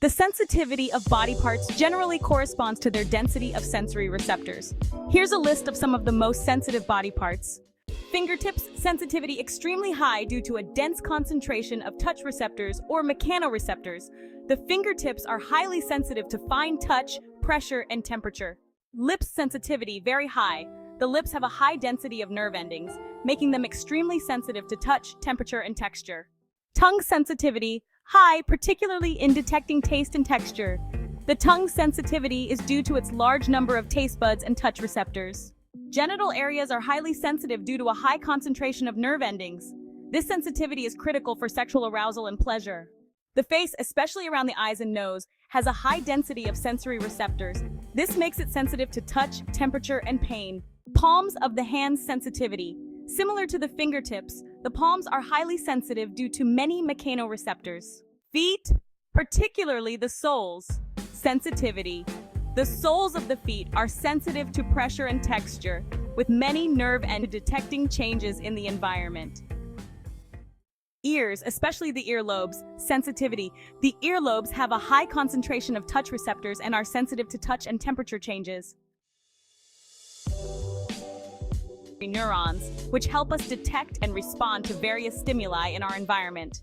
The sensitivity of body parts generally corresponds to their density of sensory receptors. Here's a list of some of the most sensitive body parts. Fingertips, sensitivity extremely high due to a dense concentration of touch receptors or mechanoreceptors. The fingertips are highly sensitive to fine touch, pressure, and temperature. Lips sensitivity very high. The lips have a high density of nerve endings, making them extremely sensitive to touch, temperature, and texture. Tongue sensitivity high, particularly in detecting taste and texture. The tongue's sensitivity is due to its large number of taste buds and touch receptors. Genital areas are highly sensitive due to a high concentration of nerve endings. This sensitivity is critical for sexual arousal and pleasure. The face, especially around the eyes and nose, has a high density of sensory receptors. This makes it sensitive to touch, temperature, and pain. Palms of the hands sensitivity. Similar to the fingertips, the palms are highly sensitive due to many mechanoreceptors. Feet, particularly the soles, sensitivity. The soles of the feet are sensitive to pressure and texture, with many nerve endings detecting changes in the environment. Ears, especially the earlobes, sensitivity. The earlobes have a high concentration of touch receptors and are sensitive to touch and temperature changes. Neurons, which help us detect and respond to various stimuli in our environment.